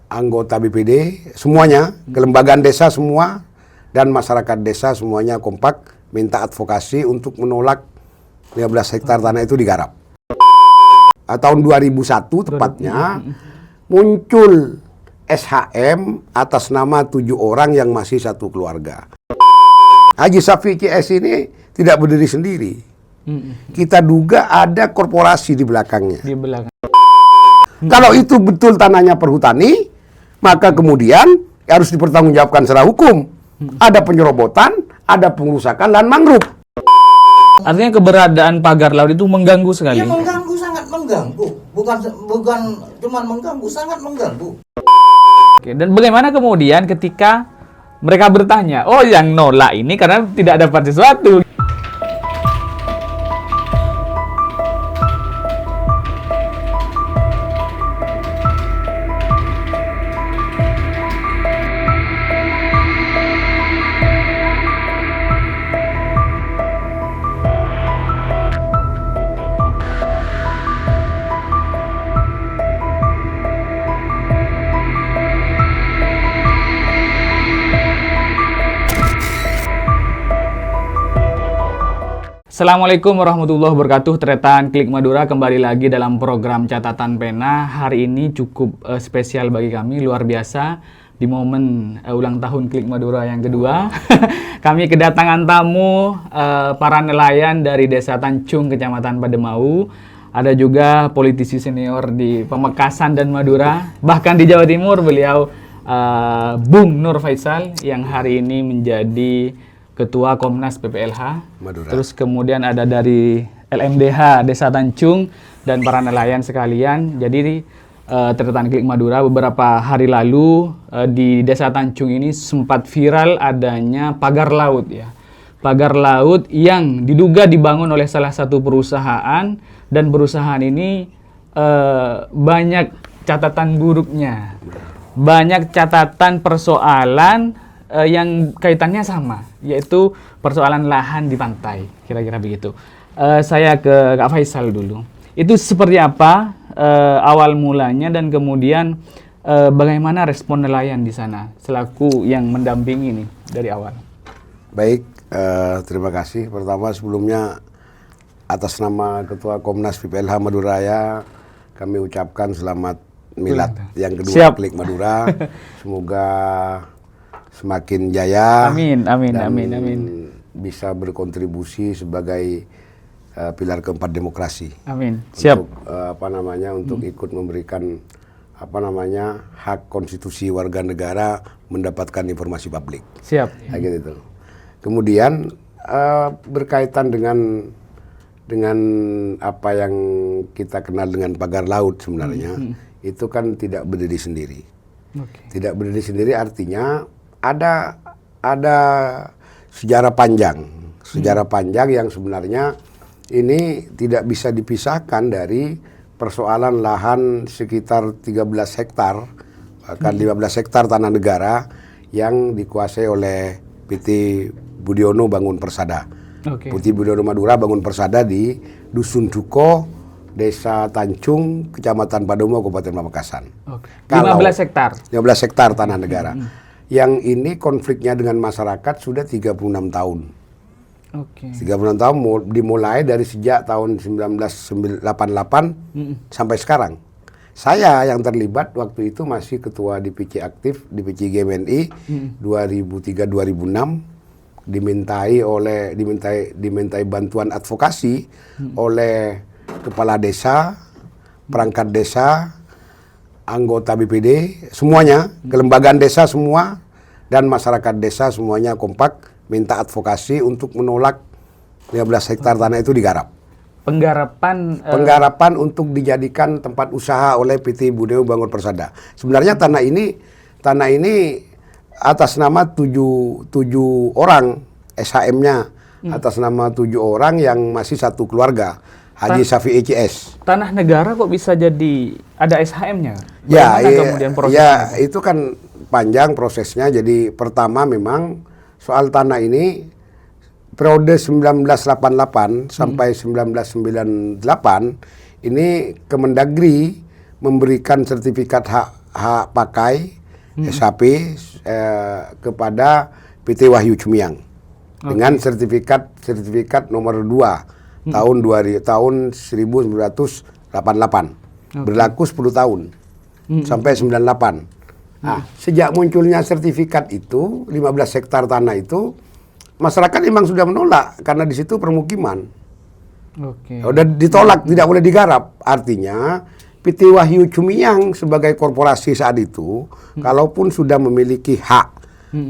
anggota BPD semuanya, kelembagaan desa semua, dan masyarakat desa semuanya kompak minta advokasi untuk menolak 15 hektar tanah itu digarap. Tahun 2001 tepatnya muncul SHM atas nama 7 orang yang masih satu keluarga. Haji Syafi'i CS ini tidak berdiri sendiri. Kita duga ada korporasi di belakangnya. Di belakang. Kalau itu betul tanahnya perhutani, maka kemudian harus dipertanggungjawabkan secara hukum. Ada penyerobotan, ada pengerusakan lahan mangrove. Artinya keberadaan pagar laut itu mengganggu sekali. Ya mengganggu, sangat mengganggu. Bukan cuma mengganggu, sangat mengganggu. Oke, dan bagaimana kemudian ketika mereka bertanya, oh yang nolak ini karena tidak dapat sesuatu. Assalamualaikum warahmatullahi wabarakatuh. Tretan Klik Madura kembali lagi dalam program Catatan Pena. Hari ini cukup spesial bagi kami, luar biasa. Di momen ulang tahun Klik Madura yang kedua, kami kedatangan tamu para nelayan dari Desa Tancung, Kecamatan Pademau. Ada juga politisi senior di Pamekasan dan Madura. Bahkan di Jawa Timur beliau Bung Nur Faisal yang hari ini menjadi Ketua Komnas PPLH Madura. Terus kemudian ada dari LMDH Desa Tancung dan para nelayan sekalian. Jadi Tretan Klik Madura beberapa hari lalu di Desa Tancung ini sempat viral adanya pagar laut ya. Pagar laut yang diduga dibangun oleh salah satu perusahaan, dan perusahaan ini banyak catatan buruknya. Banyak catatan persoalan yang kaitannya sama, yaitu persoalan lahan di pantai, kira-kira begitu. Saya ke Kak Faisal dulu. Itu seperti apa awal mulanya, dan kemudian bagaimana respon nelayan di sana selaku yang mendampingi nih dari awal? Baik, terima kasih. Pertama sebelumnya atas nama Ketua Komnas PPLH Madura, kami ucapkan selamat milad yang kedua. Siap. Klik Madura. Semoga semakin jaya. Amin, amin, dan amin, amin. bisa berkontribusi sebagai pilar keempat demokrasi. Amin. Siap. Untuk ikut memberikan hak konstitusi warga negara mendapatkan informasi publik. Siap. Gitu. Kemudian berkaitan dengan apa yang kita kenal dengan pagar laut sebenarnya, itu kan tidak berdiri sendiri. Okay. Tidak berdiri sendiri artinya ada sejarah panjang yang sebenarnya ini tidak bisa dipisahkan dari persoalan lahan sekitar 13 hektar bahkan 15 hektar tanah negara yang dikuasai oleh PT Budiono Bangun Persada. Okay. PT Budiono Madura Bangun Persada di Dusun Duko, Desa Tancung, Kecamatan Pademau, Kabupaten Pamekasan. Okay. 15 hektar. 15 hektar tanah negara. Yang ini konfliknya dengan masyarakat sudah 36 tahun. Oke. 36 tahun dimulai dari sejak tahun 1988 sampai sekarang. Saya yang terlibat waktu itu masih ketua DPC aktif, DPC GMNI 2003-2006, dimintai bantuan advokasi oleh kepala desa, perangkat desa, anggota BPD semuanya, kelembagaan desa semua, dan masyarakat desa semuanya kompak minta advokasi untuk menolak 15 hektar tanah itu digarap. Penggarapan untuk dijadikan tempat usaha oleh PT Budiono Bangun Persada. Sebenarnya tanah ini atas nama 7 orang SHM-nya, atas nama 7 orang yang masih satu keluarga. Haji Syafi'i CS. Tanah negara kok bisa jadi ada SHM-nya? Ya, kemudian prosesnya? Itu kan panjang prosesnya. Jadi pertama memang soal tanah ini periode 1988 sampai 1998 ini Kemendagri memberikan sertifikat hak hak pakai SHP kepada PT Wahyu Cumiang dengan sertifikat nomor 2 tahun 1988 berlaku 10 tahun sampai 98. Nah, sejak munculnya sertifikat itu 15 hektar tanah itu masyarakat memang sudah menolak karena di situ permukiman. Udah ditolak, tidak boleh digarap. Artinya PT Wahyu Cumiang sebagai korporasi saat itu, kalaupun sudah memiliki hak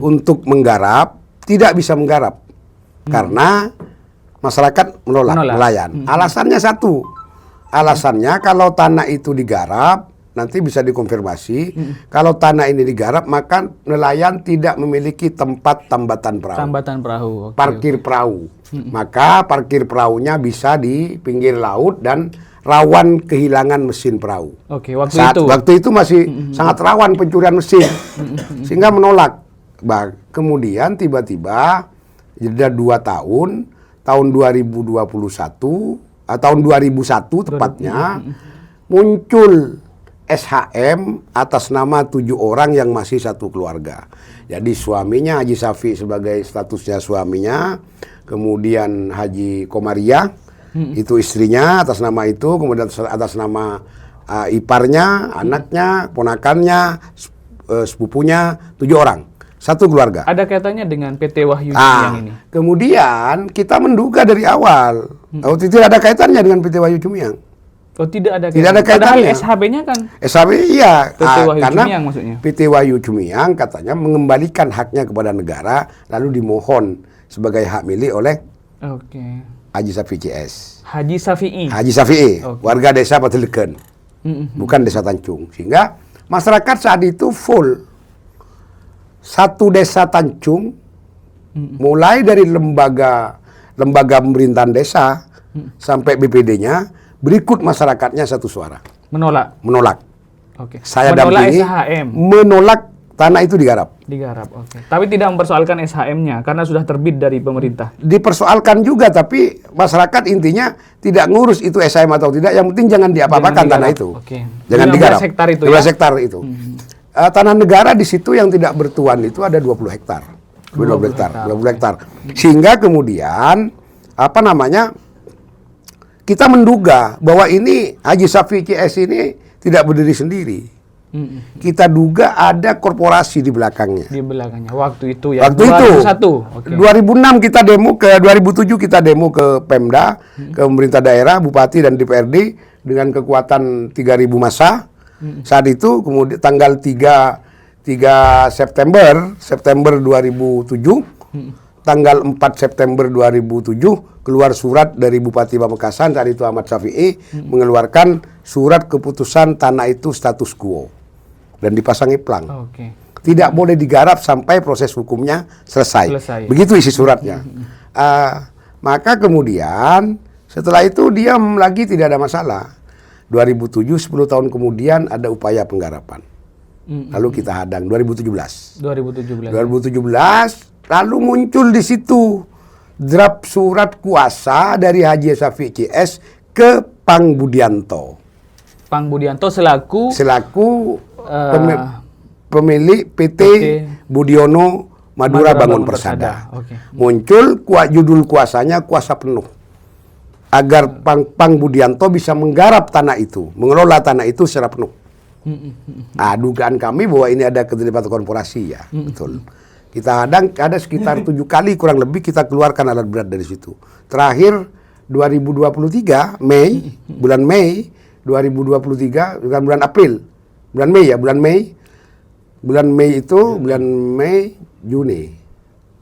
untuk menggarap, tidak bisa menggarap karena masyarakat menolak. Nelayan. Alasannya satu, alasannya kalau tanah itu digarap nanti bisa dikonfirmasi. Kalau tanah ini digarap maka nelayan tidak memiliki tempat tambatan perahu. Parkir perahu. Maka parkir perahunya bisa di pinggir laut dan rawan kehilangan mesin perahu. Waktu itu masih sangat rawan pencurian mesin, sehingga menolak. Kemudian tiba-tiba jeda 2 tahun 2021, tahun 2001 tepatnya, muncul SHM atas nama 7 orang yang masih satu keluarga. Jadi suaminya Haji Safi sebagai statusnya suaminya, kemudian Haji Komariah itu istrinya atas nama itu, kemudian atas nama iparnya, anaknya, ponakannya, sepupunya, 7 orang. Satu keluarga. Ada kaitannya dengan PT Wahyu Cumiang ini? Kemudian kita menduga dari awal, tidak ada kaitannya dengan PT Wahyu Cumiang. Tidak ada kaitannya. Tidak ada kaitannya. Padahal SHB-nya kan? SHB iya. PT Wahyu karena Cumiang maksudnya? PT Wahyu Cumiang katanya mengembalikan haknya kepada negara, lalu dimohon sebagai hak milik oleh Haji Safi CS. Haji Safi'i? Haji Safi'i, warga desa Pateleken, bukan desa Tancung. Sehingga masyarakat saat itu full. Satu desa Tancung, mulai dari lembaga pemerintahan desa sampai BPD-nya, berikut masyarakatnya satu suara. Menolak. Saya dampingi, menolak tanah itu digarap. Tapi tidak mempersoalkan SHM-nya karena sudah terbit dari pemerintah. Dipersoalkan juga, tapi masyarakat intinya tidak ngurus itu SHM atau tidak. Yang penting jangan diapa-apakan tanah itu. Jangan digarap. 15 hektar itu 15 hektar itu. Tanah negara di situ yang tidak bertuan itu ada 20 hektar. 20 hektar. Sehingga kemudian kita menduga bahwa ini Haji Safi CS ini tidak berdiri sendiri. Kita duga ada korporasi di belakangnya. Waktu itu ya. 2006 kita demo 2007 kita demo ke Pemda, ke pemerintah daerah, bupati dan DPRD dengan kekuatan 3.000 massa. Saat itu kemudian tanggal 3 September 2007, tanggal 4 September 2007 keluar surat dari Bupati Pamekasan saat itu Ahmad Syafi'i mengeluarkan surat keputusan tanah itu status quo dan dipasangi plang. Tidak boleh digarap sampai proses hukumnya selesai. Begitu isi suratnya. Maka kemudian setelah itu diam lagi, tidak ada masalah. 2007, 10 tahun kemudian ada upaya penggarapan. Lalu kita hadang 2017. Lalu muncul di situ draft surat kuasa dari Haji Safi CS ke Pang Budianto. Selaku pemilik PT Budiono Madura Bangun Persada. Muncul judul kuasanya kuasa penuh. Agar Pang Budianto bisa menggarap tanah itu, mengelola tanah itu secara penuh. Dugaan kami bahwa ini ada keterlibatan korporasi ya, betul. Kita hadang, ada sekitar 7 kali kurang lebih kita keluarkan alat berat dari situ. Terakhir 2023 bulan Mei 2023, bukan bulan April, bulan Mei Juni,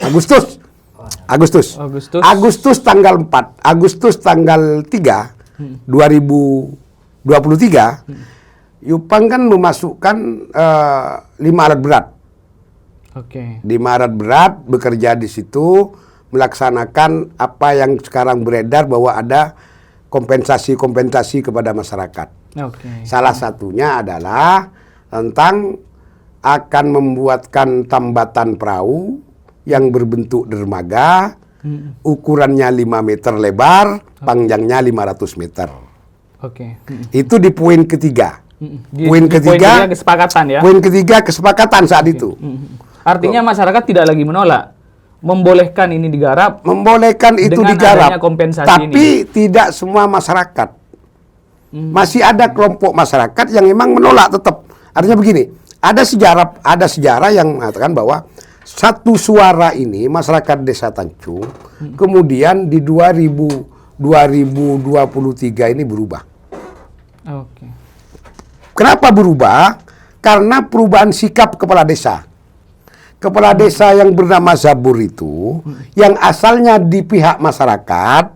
Agustus tanggal 4, Agustus tanggal 3, 2023, Yupang kan memasukkan 5 alat berat. 5 alat berat bekerja di situ, melaksanakan apa yang sekarang beredar bahwa ada kompensasi kepada masyarakat. Salah satunya adalah tentang akan membuatkan tambatan perahu yang berbentuk dermaga, ukurannya 5 meter lebar, panjangnya 500 meter. Itu di poin ketiga. Poin ketiga kesepakatan ya. Poin ketiga kesepakatan saat itu. Artinya masyarakat tidak lagi menolak, membolehkan ini digarap, Membolehkan itu dengan digarap. adanya kompensasi Tapi tidak semua masyarakat. Masih ada kelompok masyarakat yang memang menolak tetap. Artinya begini, ada sejarah yang mengatakan bahwa satu suara ini masyarakat Desa Tanjung kemudian di 2023 ini berubah. Oke. Kenapa berubah? Karena perubahan sikap kepala desa. Kepala desa yang bernama Zabur itu, yang asalnya di pihak masyarakat,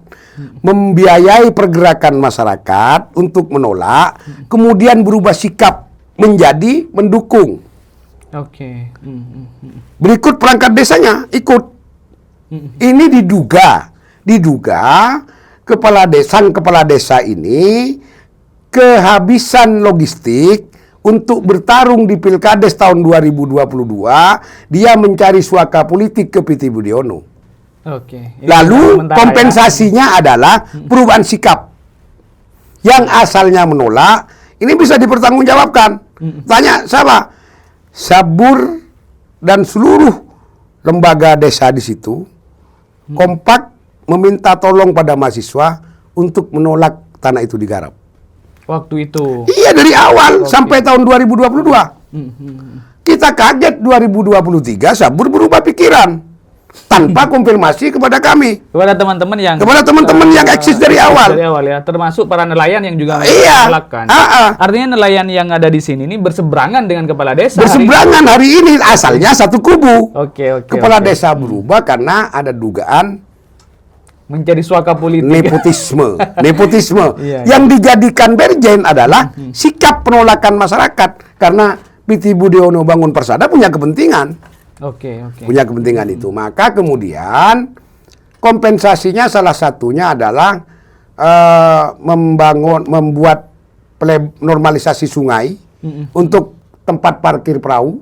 membiayai pergerakan masyarakat untuk menolak, kemudian berubah sikap menjadi mendukung. Oke. Berikut perangkat desanya ikut. Ini diduga kepala desa ini kehabisan logistik untuk bertarung di Pilkades tahun 2022, dia mencari suaka politik ke PT Budiono. Oke. Ini Lalu sementara kompensasinya adalah perubahan sikap. Yang asalnya menolak, ini bisa dipertanggungjawabkan. Tanya siapa? Sabur dan seluruh lembaga desa di situ kompak meminta tolong pada mahasiswa untuk menolak tanah itu digarap. waktu itu. Iya, dari awal sampai tahun 2022. Kita kaget 2023 Sabur berubah pikiran tanpa konfirmasi kepada kami. Kepada teman-teman yang eksis dari awal. Dari awal ya, termasuk para nelayan yang juga Iya. menolakkan. Ah. Artinya nelayan yang ada di sini ini berseberangan dengan kepala desa. Berseberangan hari ini asalnya satu kubu. Oke. Kepala desa berubah karena ada dugaan Mencari suaka politik. nepotisme. Iya. Yang dijadikan berjen adalah sikap penolakan masyarakat karena PT Budiono Bangun Persada punya kepentingan. Oke. Punya kepentingan itu. Maka kemudian kompensasinya salah satunya adalah membuat normalisasi sungai untuk tempat parkir perahu.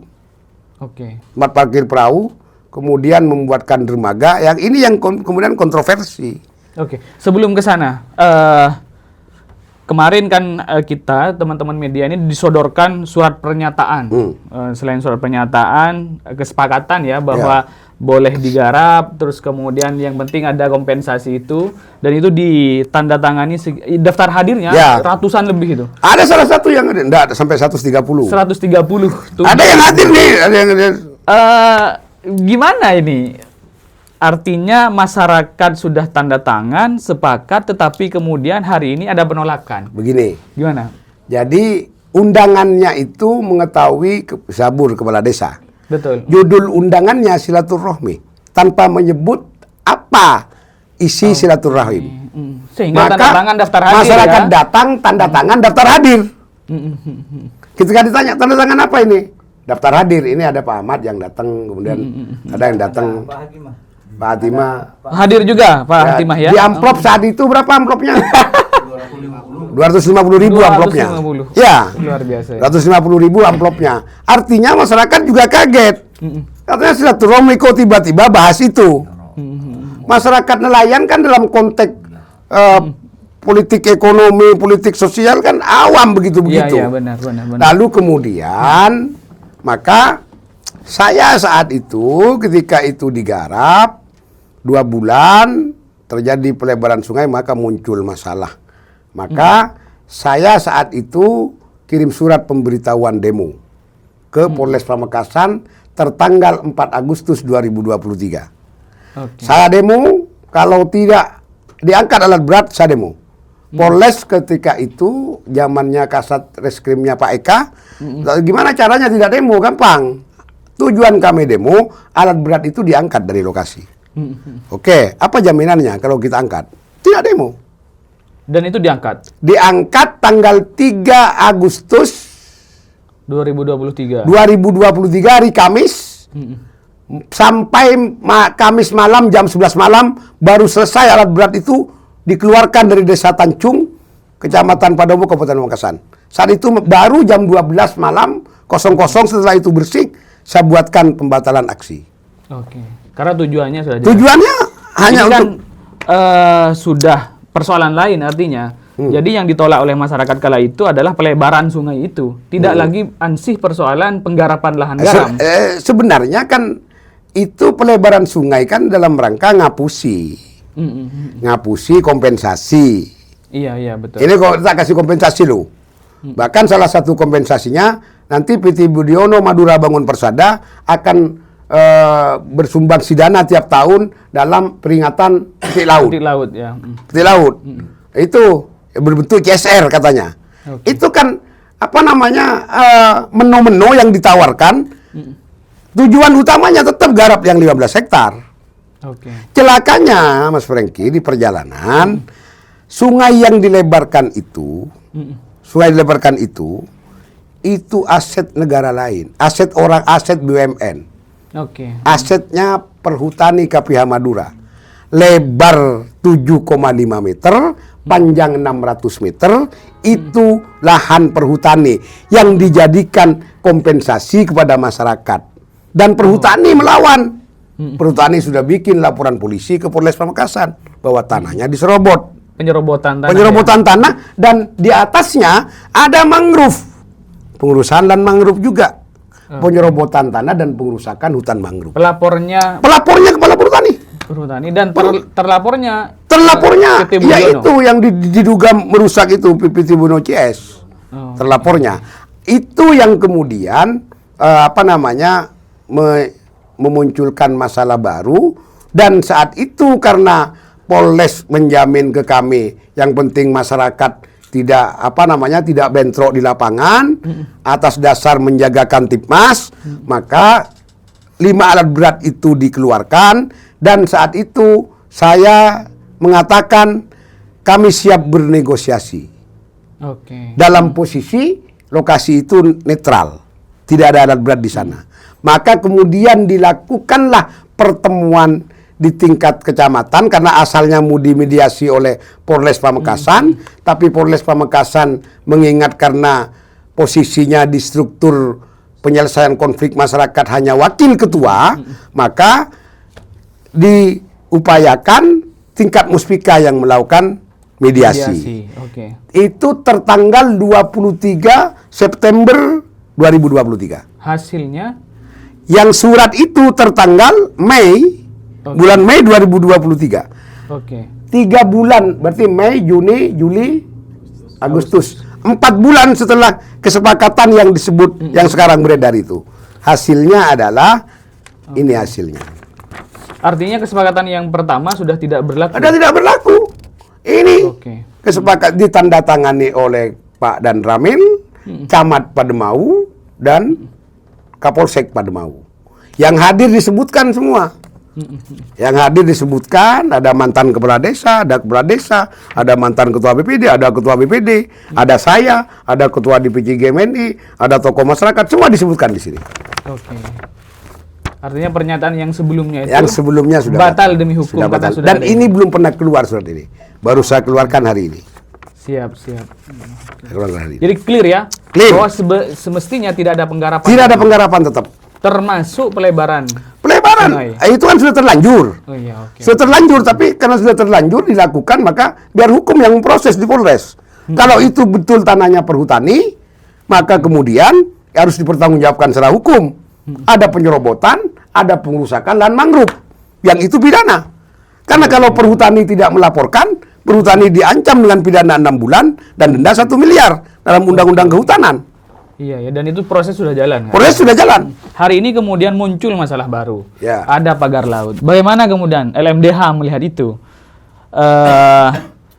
Oke. Tempat parkir perahu, kemudian membuatkan dermaga. Yang ini yang kemudian kontroversi. Oke. Sebelum ke sana, kemarin kan kita teman-teman media ini disodorkan surat pernyataan. Selain surat pernyataan, kesepakatan ya bahwa boleh digarap, terus kemudian yang penting ada kompensasi itu, dan itu ditandatangani daftar hadirnya ratusan lebih itu. Ada salah satu yang enggak sampai 130. 130 tuh. Ada yang hadir nih, ada yang gimana ini? Artinya masyarakat sudah tanda tangan, sepakat, tetapi kemudian hari ini ada penolakan. Begini. Gimana? Jadi undangannya itu mengetahui Zabur kepala desa. Betul. Judul undangannya silaturahmi tanpa menyebut apa isi silaturahim. Sehingga tanda tangan daftar hadir. Masyarakat ya? datang tanda tangan daftar hadir. Ketika ditanya tanda tangan apa ini? Daftar hadir. Ini ada Pak Ahmad yang datang, kemudian ada yang datang Pak Hatimah. Hadir juga Pak Hatimah ya. Di amplop saat itu berapa amplopnya? 250.000 amplopnya. 250. Ya. Luar biasa. Ya. 250.000 amplopnya. Artinya masyarakat juga kaget. Katanya silaturahmi kok tiba-tiba bahas itu. Masyarakat nelayan kan dalam konteks politik ekonomi, politik sosial kan awam begitu-begitu. Iya, benar. Lalu kemudian maka saya saat itu ketika itu digarap 2 bulan terjadi pelebaran sungai, maka muncul masalah. Maka saya saat itu kirim surat pemberitahuan demo ke Polres Pamekasan tertanggal 4 Agustus 2023. Saya demo, kalau tidak diangkat alat berat, saya demo. Polres ketika itu zamannya Kasat Reskrimnya Pak Eka. Gimana caranya tidak demo? Gampang. Tujuan kami demo, alat berat itu diangkat dari lokasi. Oke, apa jaminannya kalau kita angkat? Tidak demo. Dan itu diangkat? Diangkat tanggal 3 Agustus 2023 hari Kamis. Sampai Kamis malam jam 11 malam baru selesai alat berat itu dikeluarkan dari Desa Tanjung, Kecamatan Padobo, Kabupaten Pamekasan. Saat itu baru jam 12 malam 00 setelah itu bersih, saya buatkan pembatalan aksi. Oke. Karena tujuannya sudah jelas. Tujuannya hanya ini kan, untuk sudah persoalan lain, artinya Jadi yang ditolak oleh masyarakat kala itu adalah pelebaran sungai itu, tidak lagi ansih persoalan penggarapan lahan garam. Sebenarnya kan itu pelebaran sungai kan dalam rangka ngapusi kompensasi. Iya betul. Ini kok tak kasih kompensasi loh. Bahkan salah satu kompensasinya nanti PT Budiono Madura Bangun Persada akan bersumbangsi dana tiap tahun dalam peringatan titik laut. Titik laut ya. Titik laut. Itu berbentuk CSR katanya. Itu kan apa namanya menu-menu yang ditawarkan. Tujuan utamanya tetap garap yang 15 hektar. Celakanya Mas Franky di perjalanan sungai yang dilebarkan itu, itu aset negara lain, aset orang, aset BUMN. Asetnya Perhutani KPH Madura. Lebar 7,5 meter, panjang 600 meter, itu lahan perhutani yang dijadikan kompensasi kepada masyarakat. Dan perhutani melawan. Perhutani sudah bikin laporan polisi ke Polres Pamekasan bahwa tanahnya diserobot. Penyerobotan tanah dan di atasnya ada mangrove. Pengurusan dan mangrove juga. Penyerobotan tanah dan pengerusakan hutan mangrove. Pelapornya kepala perhutani dan terlapornya yaitu yang diduga merusak itu PT Budiono CS. Terlapornya itu yang kemudian memunculkan masalah baru, dan saat itu karena Polres menjamin ke kami yang penting masyarakat tidak bentrok di lapangan atas dasar menjaga Kamtipmas, maka 5 alat berat itu dikeluarkan, dan saat itu saya mengatakan kami siap bernegosiasi. Dalam posisi lokasi itu netral, tidak ada alat berat di sana. Maka kemudian dilakukanlah pertemuan di tingkat kecamatan karena asalnya mau dimediasi oleh Polres Pamekasan, tapi Polres Pamekasan mengingat karena posisinya di struktur penyelesaian konflik masyarakat hanya wakil ketua, maka diupayakan tingkat muspika yang melakukan mediasi. Itu tertanggal 23 September 2023. Hasilnya? Yang surat itu tertanggal bulan Mei 2023. 3 bulan, berarti Mei, Juni, Juli, Agustus. 4 bulan setelah kesepakatan yang disebut yang sekarang beredar itu. Hasilnya adalah ini hasilnya. Artinya kesepakatan yang pertama sudah tidak berlaku. Sudah tidak berlaku. Ini kesepakatan ditandatangani oleh Pak Dan Ramil, Camat Pademau dan Kapolsek Pademau. Yang hadir disebutkan semua. Yang hadir disebutkan ada mantan kepala desa, ada mantan ketua BPD, ada ketua BPD, ada saya, ada ketua DPC GMNI, ada tokoh masyarakat, semua disebutkan di sini. Artinya pernyataan yang sebelumnya itu sudah batal demi hukum. Dan ini belum pernah keluar surat ini. Baru saya keluarkan hari ini. Siap. Jadi clear ya? Clear. Bahwa semestinya tidak ada penggarapan. Tidak ada penggarapan tetap. Termasuk pelebaran. Itu kan sudah terlanjur. Sudah terlanjur, tapi karena sudah terlanjur dilakukan, maka biar hukum yang memproses di Polres. Kalau itu betul tanahnya perhutani, maka kemudian harus dipertanggungjawabkan secara hukum. Ada penyerobotan, ada pengerusakan lahan mangrove. Yang itu pidana. Karena kalau perhutani tidak melaporkan, perhutani diancam dengan pidana 6 bulan dan denda 1 miliar dalam Undang-Undang Kehutanan. Iya, dan itu proses sudah jalan. Proses sudah jalan. Hari ini kemudian muncul masalah baru. Ya. Ada pagar laut. Bagaimana kemudian LMDH melihat itu?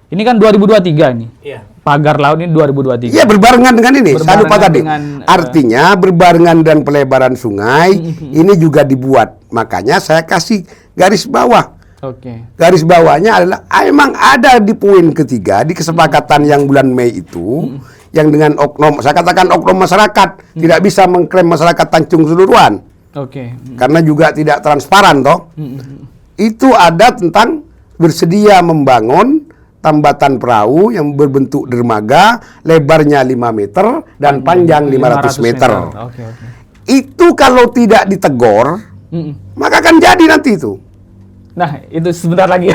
Ini kan 2023 nih. Iya. Pagar laut ini 2023. Iya, berbarengan dengan ini. Saya lupa tadi. Artinya berbarengan dan pelebaran sungai ini juga dibuat. Makanya saya kasih garis bawah. Garis bawahnya adalah emang ada di poin ketiga di kesepakatan yang bulan Mei itu. Yang dengan oknum, saya katakan oknum masyarakat, tidak bisa mengklaim masyarakat Tanjung Seluruhan. Karena juga tidak transparan toh. Itu ada tentang bersedia membangun tambatan perahu yang berbentuk dermaga, lebarnya 5 meter dan panjang 500 meter. Itu kalau tidak ditegor, maka akan jadi nanti itu. Nah, itu sebentar lagi.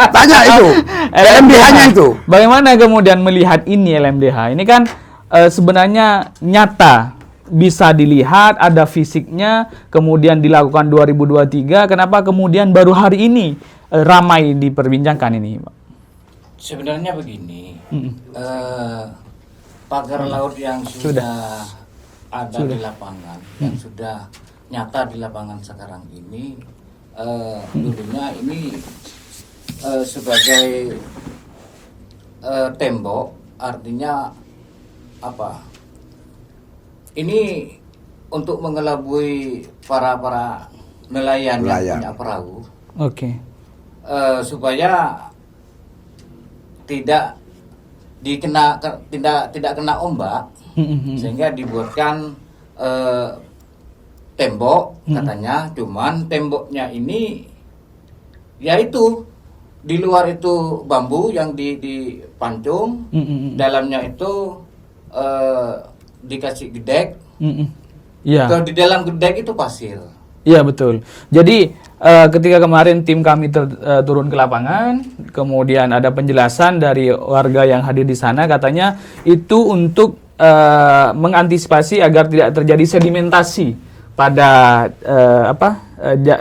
Tanya itu, LMDH-nya itu. Bagaimana kemudian melihat ini LMDH? Ini kan sebenarnya nyata, bisa dilihat, ada fisiknya, kemudian dilakukan 2023. Kenapa kemudian baru hari ini ramai diperbincangkan ini, Pak? Sebenarnya begini, pagar laut yang sudah ada di lapangan, yang sudah nyata di lapangan sekarang ini, dulunya ini sebagai tembok, artinya apa? Ini untuk mengelabui para nelayan yang punya perahu, Oke. supaya tidak kena ombak, sehingga dibuatkan tembok katanya. Cuman temboknya ini yaitu di luar itu bambu yang dipancung, dalamnya itu dikasih gedek. Iya. Kalau di dalam gedek itu pasir. Iya, betul. Jadi ketika kemarin tim kami turun ke lapangan, kemudian ada penjelasan dari warga yang hadir di sana, katanya itu untuk mengantisipasi agar tidak terjadi sedimentasi pada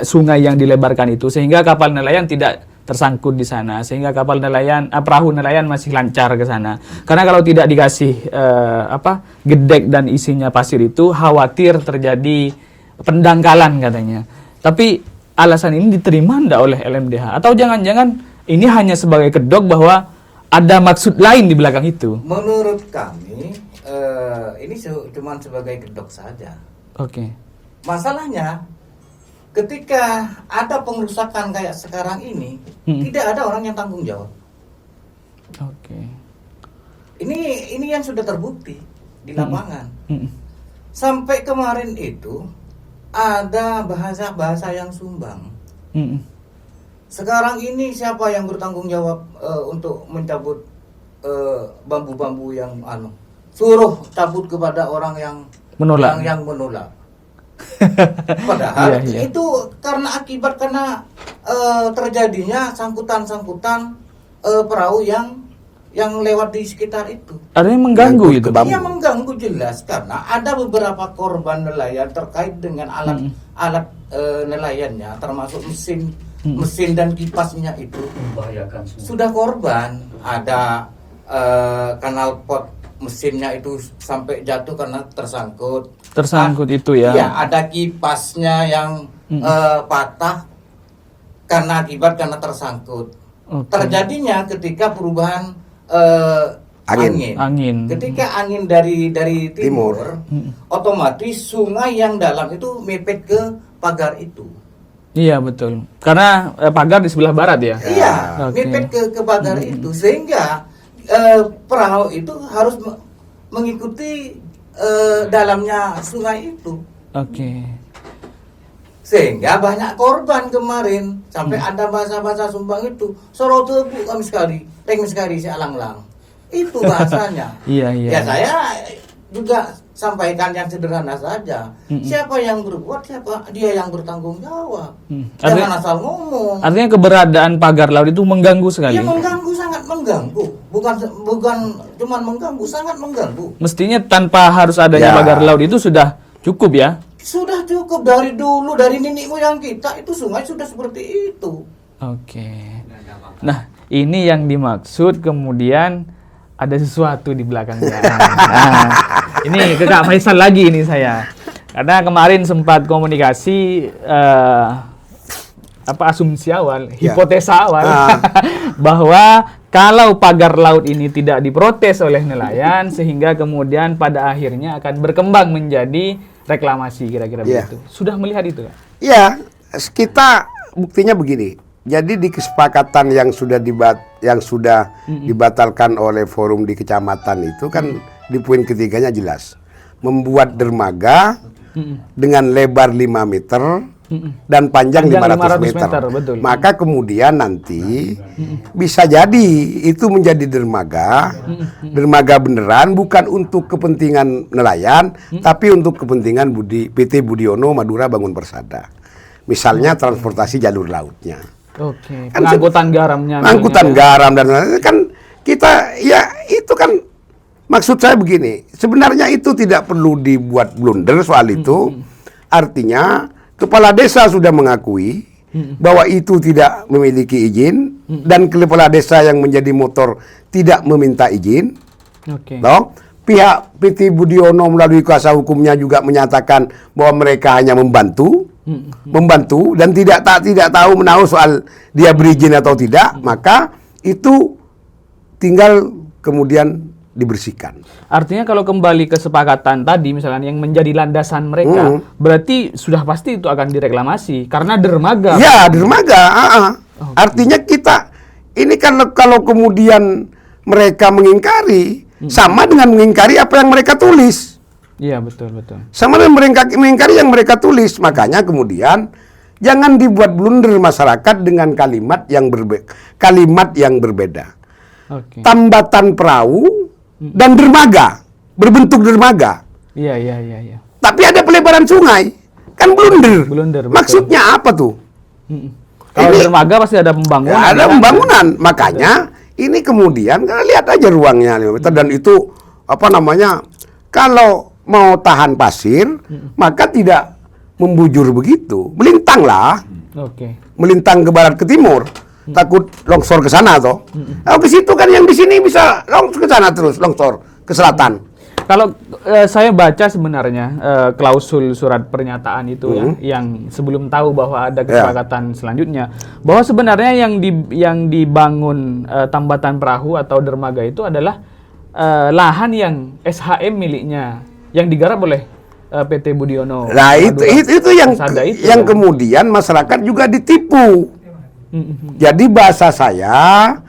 sungai yang dilebarkan itu, sehingga kapal nelayan tidak tersangkut di sana, sehingga kapal nelayan, perahu nelayan masih lancar ke sana. Karena kalau tidak dikasih gedek dan isinya pasir itu, khawatir terjadi pendangkalan katanya. Tapi alasan ini diterima enggak oleh LMDH? Atau jangan-jangan ini hanya sebagai kedok bahwa ada maksud lain di belakang itu? Menurut kami ini cuma sebagai kedok saja. Oke. Masalahnya ketika ada pengerusakan kayak sekarang ini, tidak ada orang yang tanggung jawab. Oke. Ini yang sudah terbukti di lapangan. Sampai kemarin itu ada bahasa yang sumbang. Sekarang ini siapa yang bertanggung jawab untuk mencabut bambu-bambu yang suruh cabut kepada orang yang Menolak. yang menolak. Padahal Iya. itu karena terjadinya sangkutan perahu yang lewat di sekitar itu. Artinya mengganggu Nyangkut itu. ke bambu. Iya, mengganggu jelas, karena ada beberapa korban nelayan terkait dengan alat nelayannya, termasuk mesin dan kipasnya itu membahayakan semua. sudah korban. Ada kanal pot mesinnya itu sampai jatuh karena tersangkut. Tersangkut itu ya. Iya, ada kipasnya yang patah karena tersangkut. Oke. Terjadinya ketika perubahan Angin. Ketika angin dari timur, otomatis sungai yang dalam itu mepet ke pagar itu. Iya, betul. Karena pagar di sebelah barat ya. Iya, Oke. mepet ke pagar itu, sehingga perahu itu harus mengikuti dalamnya sungai itu. Oke. Sehingga banyak korban kemarin, sampai ada bahasa-bahasa sumbang itu, sorotebu kami sekali si alang-lang. Itu bahasanya. Iya. Ya saya juga sampaikan yang sederhana saja. Siapa yang berbuat, siapa dia yang bertanggung jawab. Jangan asal ngomong. Artinya keberadaan pagar laut itu mengganggu sekali. Iya, mengganggu, sangat mengganggu. Bukan cuma mengganggu, sangat mengganggu. Mestinya tanpa harus adanya Ya. pagar laut itu sudah cukup ya. Sudah cukup dari dulu, dari nenek moyang kita itu sungai sudah seperti itu. Oke. Nah, ini yang dimaksud kemudian ada sesuatu di belakangnya. Nah, ini ke Kak Faisal lagi ini saya. Karena kemarin sempat komunikasi asumsi awal, Ya. hipotesa awal bahwa kalau pagar laut ini tidak diprotes oleh nelayan sehingga kemudian pada akhirnya akan berkembang menjadi reklamasi kira-kira Ya. begitu. Sudah melihat itu, Kak? Iya, kita buktinya begini. Jadi di kesepakatan yang sudah dibatalkan oleh forum di kecamatan itu kan di poin ketiganya jelas membuat dermaga dengan lebar 5 meter dan panjang 500 meter. Betul. Maka kemudian nanti bisa jadi itu menjadi dermaga beneran, bukan untuk kepentingan nelayan, tapi untuk kepentingan PT Budiono Madura Bangun Persada. Misalnya transportasi jalur lautnya. Oke. Kan Pengangkutan garamnya. angkutan misalnya, garam dan lain-lain. Kan kita ya itu kan maksud saya begini, sebenarnya itu tidak perlu dibuat blunder soal itu. Artinya kepala desa sudah mengakui bahwa itu tidak memiliki izin dan kepala desa yang menjadi motor tidak meminta izin. Oke. Toh, pihak PT Budiono melalui kuasa hukumnya juga menyatakan bahwa mereka hanya membantu dan tidak tahu menahu soal dia berizin atau tidak, maka itu tinggal kemudian dibersihkan. Artinya kalau kembali kesepakatan tadi misalnya yang menjadi landasan mereka, berarti sudah pasti itu akan direklamasi karena dermaga. Ya, dermaga. Artinya kita ini kan kalau kemudian mereka mengingkari sama dengan mengingkari apa yang mereka tulis. Iya, betul. Sama dengan mengingkari yang mereka tulis. Makanya kemudian jangan dibuat blunder masyarakat dengan kalimat yang berbeda. Oke. Tambatan perahu dan dermaga, berbentuk dermaga. Iya. Tapi ada pelebaran sungai. Kan blunder. Blunder, betul. Maksudnya apa tuh? Kalau Ini- dermaga pasti ada pembangunan. Ya, ada kan? pembangunan. Makanya ini kemudian karena lihat aja ruangnya 5 meter dan itu apa namanya? Kalau mau tahan pasir, maka tidak membujur begitu. Melintanglah. Oke. Melintang ke barat ke timur. Takut longsor ke sana toh. Kalau ke situ kan yang di sini bisa longsor ke sana terus, longsor ke selatan. Kalau saya baca sebenarnya klausul surat pernyataan itu ya, yang sebelum tahu bahwa ada kesepakatan selanjutnya, bahwa sebenarnya yang dibangun tambatan perahu atau dermaga itu adalah lahan yang SHM miliknya, yang digarap oleh PT Budiono. Nah, itu yang Persada itu, yang ya. kemudian masyarakat juga ditipu. Jadi bahasa saya,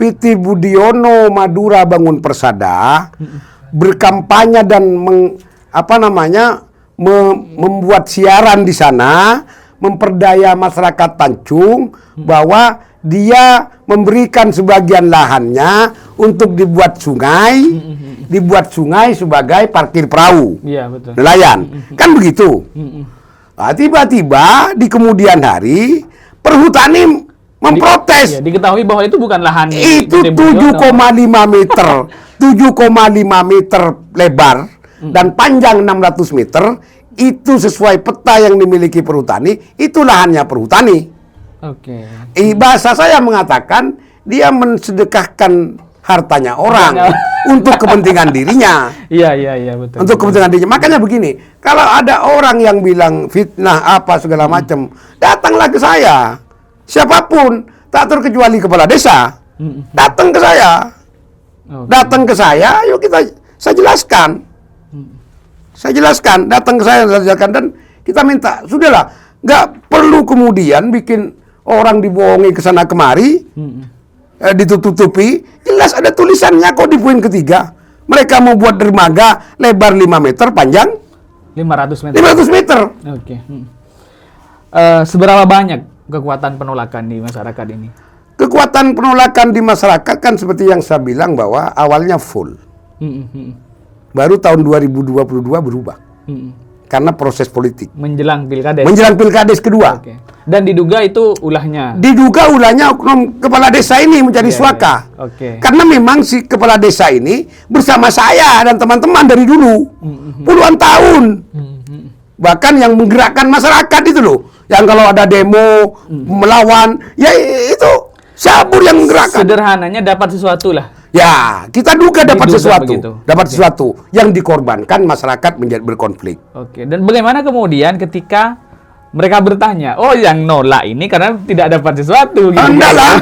PT Budiono Madura Bangun Persada berkampanye dan membuat siaran di sana, memperdaya masyarakat Tanjung bahwa dia memberikan sebagian lahannya untuk dibuat sungai sebagai parkir perahu Iya, betul. nelayan. Kan begitu. Nah, tiba-tiba di kemudian hari Perhutani memprotes. Ya, diketahui bahwa itu bukan lahan Itu PT Budiono. 7,5 meter, 7,5 meter lebar dan panjang 600 meter. Itu sesuai peta yang dimiliki Perhutani, itu lahannya Perhutani. Oke. Bahasa saya mengatakan dia mensedekahkan hartanya orang untuk kepentingan dirinya. Iya, betul. Untuk kepentingan dirinya. Makanya begini, kalau ada orang yang bilang fitnah apa segala macam, datanglah ke saya. Siapapun, tak terkecuali kepala desa, datang ke saya. Oke. Datang ke saya, yuk saya jelaskan. Saya jelaskan, datang ke saya dan kita minta, sudahlah, nggak perlu kemudian bikin orang dibohongi ke sana kemari, ditutupi. Jelas ada tulisannya kok di poin ketiga. Mereka mau buat dermaga lebar 5 meter, panjang 500 meter. 500 meter. Oke. Seberapa banyak kekuatan penolakan di masyarakat ini? Kekuatan penolakan di masyarakat kan seperti yang saya bilang bahwa awalnya full. Baru tahun 2022 berubah. Karena proses politik. Menjelang pilkades. Menjelang pilkades kedua. Oke. Dan diduga itu ulahnya. Diduga ulahnya oknum kepala desa ini menjadi Iya, suaka. iya. Oke. Karena memang si kepala desa ini bersama saya dan teman-teman dari dulu. Puluhan tahun. Bahkan yang menggerakkan masyarakat itu loh. Yang kalau ada demo, melawan, ya itu Sabur yang menggerakkan. Sederhananya dapat sesuatu lah. Ya, kita duga dapat Diduga sesuatu. begitu. Dapat sesuatu yang dikorbankan masyarakat menjadi berkonflik. Oke. Dan bagaimana kemudian ketika mereka bertanya, oh yang nolak ini karena tidak dapat sesuatu gitu. Enggak lah.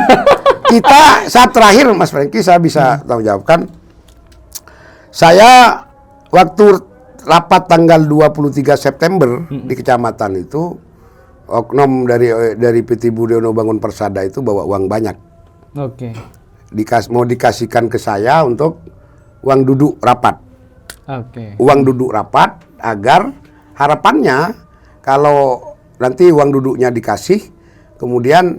Kita saat terakhir Mas Franky saya bisa tahu jawabkan. Saya waktu rapat tanggal 23 September di kecamatan itu oknum dari PT Budiono Bangun Persada itu bawa uang banyak. Oke. Mau dikasihkan ke saya untuk uang duduk rapat. Oke. Uang duduk rapat agar harapannya kalau nanti uang duduknya dikasih, kemudian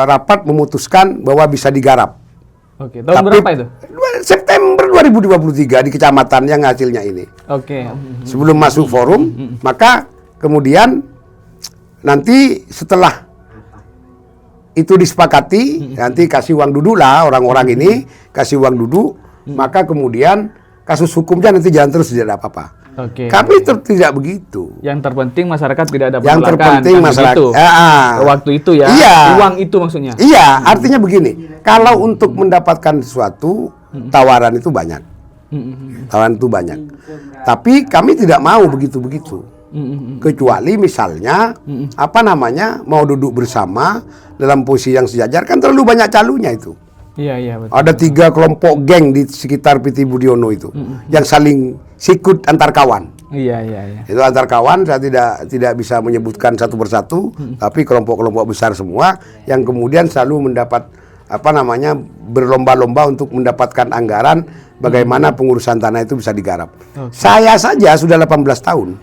rapat memutuskan bahwa bisa digarap. Oke. Tahun berapa itu? September 2023 di kecamatan yang hasilnya ini. Oke. Sebelum masuk forum, maka kemudian nanti setelah itu disepakati, nanti kasih uang duduk lah orang-orang ini, kasih uang duduk, maka kemudian kasus hukumnya nanti jalan terus, tidak ada apa-apa. Oke. Kami tidak begitu. Yang terpenting masyarakat tidak ada Yang penolakan. terpenting kan masyarakat. begitu. Waktu itu ya. Iya. Uang itu maksudnya. Iya, artinya begini, kalau untuk mendapatkan sesuatu, tawaran itu banyak. Tawaran itu banyak. Tapi kami tidak mau begitu-begitu. Kecuali misalnya mau duduk bersama dalam posisi yang sejajar, kan terlalu banyak calonnya itu. Iya, betul. Ada 3 kelompok geng di sekitar PT Budiono itu yang saling sikut antar kawan. Iya. Itu antar kawan, saya tidak bisa menyebutkan satu persatu, tapi kelompok-kelompok besar semua yang kemudian selalu mendapat berlomba-lomba untuk mendapatkan anggaran bagaimana pengurusan tanah itu bisa digarap. Saya saja sudah 18 tahun.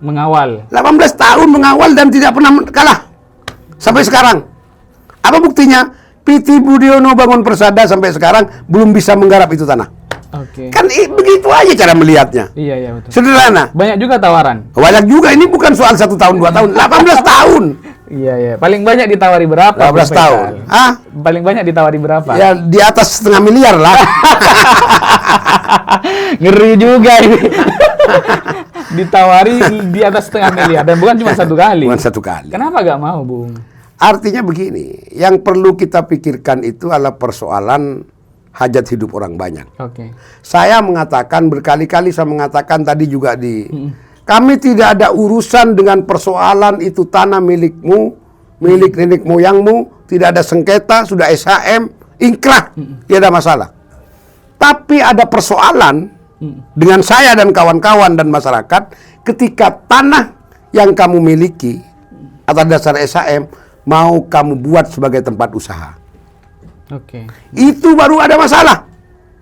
Mengawal. 18 tahun mengawal dan tidak pernah kalah sampai sekarang. Apa buktinya? PT Budiono Bangun Persada sampai sekarang belum bisa menggarap itu tanah. Oke. Kan begitu aja cara melihatnya. Iya, betul. Sederhana. Banyak juga tawaran. Banyak juga, ini bukan soal 1 tahun 2 tahun, 18 tahun. Iya. Paling banyak ditawari berapa? 18 tahun. Paling banyak ditawari berapa? Ya di atas setengah miliar lah. Ngeri juga ini. Ditawari di atas setengah miliar dan bukan cuma 1 kali. Bukan 1 kali. Kenapa gak mau, Bung? Artinya begini, yang perlu kita pikirkan itu adalah persoalan hajat hidup orang banyak. Oke. Saya mengatakan berkali-kali, saya mengatakan tadi juga kami tidak ada urusan dengan persoalan itu tanah milikmu, milik nenek moyangmu, tidak ada sengketa, sudah SHM, ingkrah, tidak ada masalah. Tapi ada persoalan dengan saya dan kawan-kawan dan masyarakat ketika tanah yang kamu miliki atas dasar SHM mau kamu buat sebagai tempat usaha. Oke. Itu baru ada masalah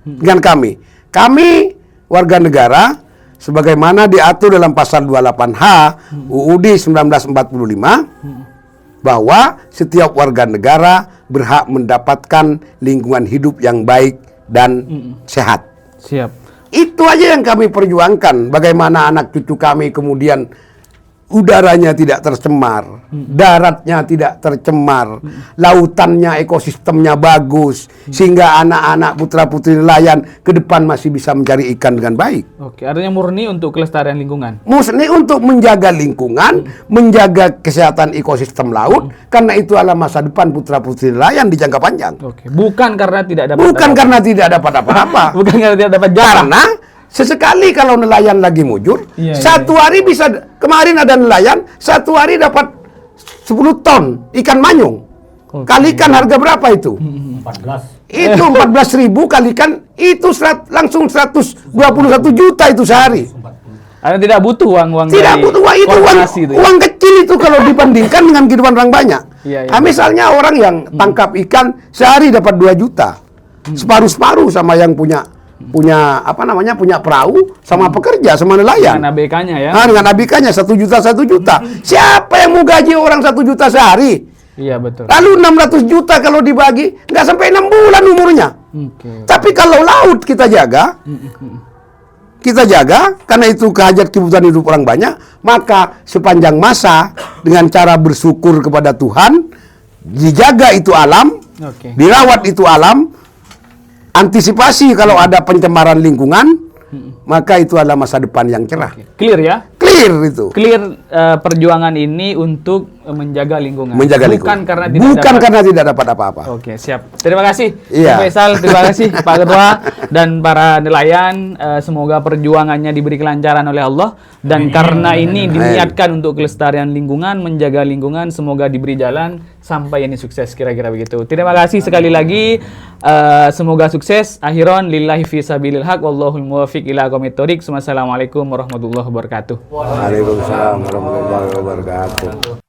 dengan kami. Kami warga negara sebagaimana diatur dalam pasal 28H UUD 1945 bahwa setiap warga negara berhak mendapatkan lingkungan hidup yang baik dan sehat. Siap. Itu aja yang kami perjuangkan. Bagaimana anak cucu kami kemudian udaranya tidak tercemar, daratnya tidak tercemar, lautannya, ekosistemnya bagus, sehingga anak-anak putra-putri nelayan ke depan masih bisa mencari ikan dengan baik. Oke, artinya murni untuk kelestarian lingkungan. Murni untuk menjaga lingkungan, menjaga kesehatan ekosistem laut, karena itu adalah masa depan putra-putri nelayan di jangka panjang. Oke, bukan karena tidak dapat Bukan karena tidak dapat apa-apa. bukan karena tidak dapat jatah. Karena sesekali kalau nelayan lagi mujur, satu hari bisa, kemarin ada nelayan, satu hari dapat 10 ton ikan manyung. Kalikan harga berapa itu? 14. Itu 14.000 kalikan, itu langsung 121 juta itu sehari. Anda tidak butuh uang Tidak dari butuh uang, itu korporasi itu ya? uang kecil itu kalau dibandingkan dengan kehidupan orang banyak. Iya. Misalnya orang yang tangkap ikan sehari dapat 2 juta. Separuh-separuh sama yang punya perahu, sama pekerja, sama nelayan. Dengan ABK-nya ya. Dengan ABK-nya 1 juta 1 juta. Siapa yang mau gaji orang 1 juta sehari? Iya, betul. Lalu 600 juta kalau dibagi nggak sampai 6 bulan umurnya. Oke. Tapi kalau laut kita jaga karena itu kehajat kebutuhan hidup orang banyak, maka sepanjang masa dengan cara bersyukur kepada Tuhan, dijaga itu alam, dirawat itu alam, antisipasi kalau ada pencemaran lingkungan, maka itu adalah masa depan yang cerah. Clear ya? Clear itu. Clear perjuangan ini untuk menjaga lingkungan. Menjaga bukan lingkungan. karena tidak dapat apa-apa. Oke, siap. Terima kasih, Iya. Pak Faisal. Terima kasih, Pak Ketua dan para nelayan. Semoga perjuangannya diberi kelancaran oleh Allah. Dan karena ini diniatkan untuk kelestarian lingkungan, menjaga lingkungan, semoga diberi jalan sampai ini sukses. Kira-kira begitu. Terima kasih sekali lagi. Semoga sukses. Akhiron lillahi fi sabilil haq wallahul muwaffiq ila aqwamit thoriq. Wassalamualaikum warahmatullahi wabarakatuh. Waalaikumsalam warahmatullahi wabarakatuh.